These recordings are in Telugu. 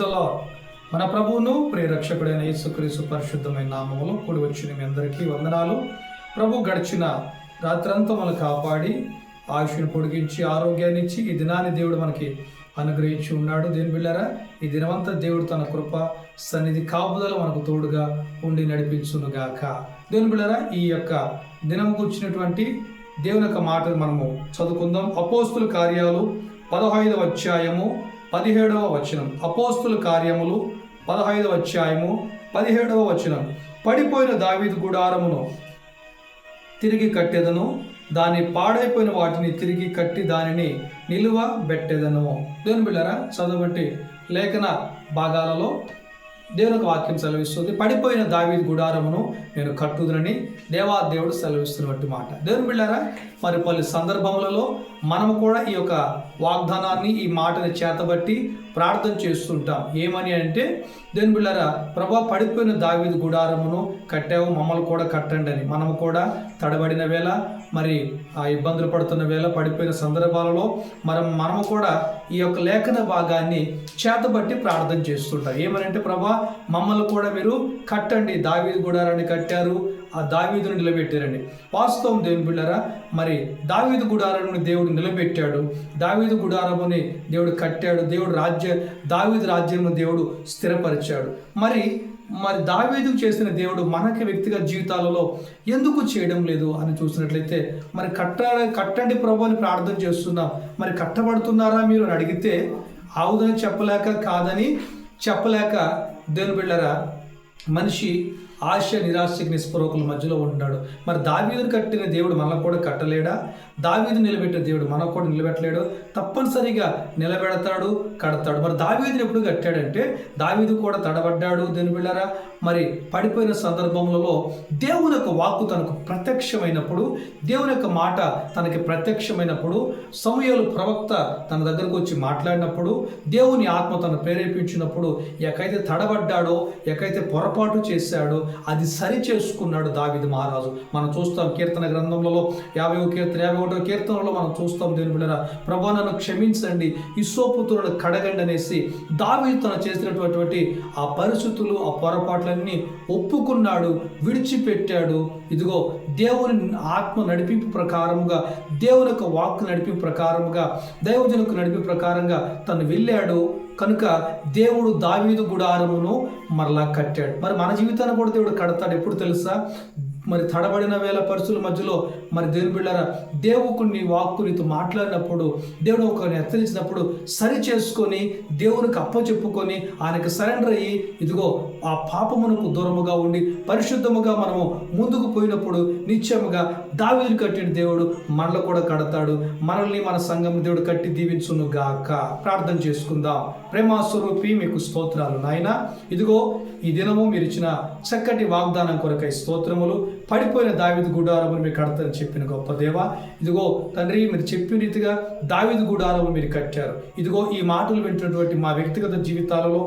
The lord. మన ప్రభువును ప్రియరక్షకుడైన యేసుక్రీస్తు పరిశుద్ధమైన నామములో కూడి వచ్చిన మీ అందరికీ వందనాలు. ప్రభు గడిచిన రాత్రంతా మనల్ని కాపాడి ఆయుష్ను పొడిగించి ఆరోగ్యాన్ని ఇచ్చి ఈ దినాన్ని దేవుడు మనకి అనుగ్రహించి ఉన్నాడు. దేని బిళ్ళారా, ఈ దినమంతా దేవుడు తన కృప సన్నిధి కాపుదల మనకు తోడుగా ఉండి నడిపించునుగాక. దేని బిళ్ళారా, ఈ యొక్క దినం కూర్చున్నటువంటి దేవుని యొక్క మాటలు మనము చదువుకుందాం. అపోస్తుల కార్యాలు 15వ అధ్యాయము 17వ వచనం. అపోస్తుల కార్యములు 15వ అధ్యాయము 17వ వచనం. పడిపోయిన దావీదు గుడారమును తిరిగి కట్టెదను, దాని పాడైపోయిన వాటిని తిరిగి కట్టి దానిని నిలువ బెట్టెదను. దేవుని బిళ్ళారా, చదవబట్టి లేఖన భాగాలలో దేవుని యొక్క వాక్యం సెలవిస్తుంది. పడిపోయిన దావీదు గుడారమును నేను కట్టుదునని దేవుడు సెలవిస్తున్నట్టు మాట. దేవుని బిళ్ళారా, మరి పలు సందర్భములలో మనము కూడా ఈ యొక్క వాగ్దానాన్ని, ఈ మాటని చేతబట్టి ప్రార్థన చేస్తుంటాం. ఏమని అంటే, దేవుని బిళ్ళారా, ప్రభా పడిపోయిన దావీదు గుడారమును కట్టావు, మమ్మల్ని కూడా కట్టండి అని. మనము కూడా తడబడిన వేళ, మరి ఆ ఇబ్బందులు పడుతున్న వేళ, పడిపోయిన సందర్భాలలో మనము కూడా ఈ యొక్క లేఖన భాగాన్ని చేతబట్టి ప్రార్థన చేస్తుంటాం. ఏమనంటే, ప్రభా మమ్మల్ని కూడా మీరు కట్టండి. దావీదు గుడారాన్ని కట్టారు, ఆ దావీదును నిలబెట్టారండి. వాస్తవం దేవుని బిళ్ళారా, మరి దావీదు గుడారముని దేవుడు నిలబెట్టాడు, దావీదు గుడారముని దేవుడు కట్టాడు, దావీదు రాజ్యమును దేవుడు స్థిరపరిచాడు. మరి దావీదుకు చేసిన దేవుడు మనకి వ్యక్తిగత జీవితాలలో ఎందుకు చేయడం లేదు అని చూసినట్లయితే, మరి కట్టండి ప్రభు అని ప్రార్థన చేస్తున్నాం. మరి కట్టబడుతున్నారా మీరు అని అడిగితే, అవుదని చెప్పలేక, కాదని చెప్పలేక, దేవుని బిళ్ళారా, మనిషి ఆశ నిరాశకి నిస్పృహకుల మధ్యలో ఉన్నాడు. మరి దావీదును కట్టిన దేవుడు మనకు కూడా కట్టలేడా? దావీదు నిలబెట్టిన దేవుడు మనకు కూడా నిలబెట్టలేడు? తప్పనిసరిగా నిలబెడతాడు, కడతాడు. మరి దావీదుని ఎప్పుడు కట్టాడంటే, దావీదు కూడా తడబడ్డాడు. దేవుని బిళ్ళారా, మరి పడిపోయిన సందర్భములలో దేవుని యొక్క వాక్కు తనకు ప్రత్యక్షమైనప్పుడు, దేవుని యొక్క మాట తనకి ప్రత్యక్షమైనప్పుడు, సమూయేలు ప్రవక్త తన దగ్గరకు వచ్చి మాట్లాడినప్పుడు, దేవుని ఆత్మ తను ప్రేరేపించినప్పుడు, ఎక్కడైతే తడబడ్డాడో, ఎక్కడైతే పొరపాటు చేశాడో అది సరి చేసుకున్నాడు దావీదు మహారాజు. మనం చూస్తాం కీర్తన గ్రంథంలో 51వ కీర్తనలో మనం చూస్తాం. దేవుని బిడ్డలారా, ప్రభువా నన్ను క్షమించండి, హిస్సోపుతులను కడగండి అనేసి దావీదు తను చేసినటువంటి ఆ పరిస్థితులు, ఆ పొరపాట్లన్నీ ఒప్పుకున్నాడు, విడిచిపెట్టాడు. ఇదిగో దేవుని ఆత్మ నడిపింపు ప్రకారముగా, దేవుని యొక్క వాక్కు నడిపింపు ప్రకారముగా, దైవజనులకు నడిపి ప్రకారంగా తను వెళ్ళాడు. కనుక దేవుడు దావీదు గుడారమును మరలా కట్టాడు. మరి మన జీవితాన్ని కూడా దేవుడు కడతాడు. ఎప్పుడు తెలుసా? మరి తడబడిన వేళ పరిస్థితుల మధ్యలో, మరి దేవుని బిళ్ళారా, దేవుని వాక్కు నీతో మాట్లాడినప్పుడు, దేవుడు ఒకరిని హెచ్చరించినప్పుడు సరి చేసుకొని, దేవునికి అప్పచెప్పుకొని, ఆయనకు సరెండర్ అయ్యి, ఇదిగో ఆ పాపమునకు దూరముగా ఉండి పరిశుద్ధముగా మనము ముందుకు పోయినప్పుడు నిత్యముగా దావీదు కట్టిన దేవుడు మనలో కూడా కడతాడు. మనల్ని, మన సంఘం దేవుడు కట్టి దీవించును గాక. ప్రార్థన చేసుకుందాం. ప్రేమాస్వరూపి, మీకు స్తోత్రాలు నాయనా. ఇదిగో ఈ దినము మీరు ఇచ్చిన చక్కటి వాగ్దానం కొరకై స్తోత్రములు. పడిపోయిన దావీదు గుడారమును మీరు కడతారని చెప్పిన గొప్ప దేవా, ఇదిగో తండ్రి, మీరు చెప్పిన రీతిగా దావీదు గుడారము మీరు కట్టారు. ఇదిగో ఈ మాటలు వింటున్నటువంటి మా వ్యక్తిగత జీవితాలలో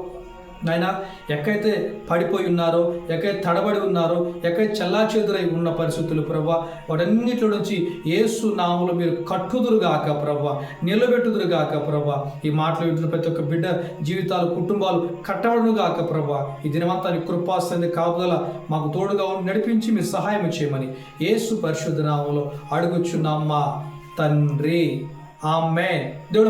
నాయన, ఎక్కడైతే పడిపోయి ఉన్నారో, ఎక్కడైతే తడబడి ఉన్నారో, ఎక్కడైతే చెల్లాచెదురై ఉన్న పరిస్థితులు ప్రభా, వాటన్నిటిలో నుంచి యేసు నామములో మీరు కట్టుదురుగాక ప్రభా, నిలబెట్టుదురుగాక ప్రభా. ఈ మాటలు వింటున్న ప్రతి ఒక్క బిడ్డ జీవితాలు, కుటుంబాలు కట్టబడునుగాక ప్రభా. ఈ దినమంతా నీ కృపాసంది కాపుదల మాకు తోడుగా నడిపించి మీరు సహాయం చేయమని యేసు పరిశుద్ధ నామములో అడుగుచున్నాం మా తండ్రి. ఆమేన్. దేవుడు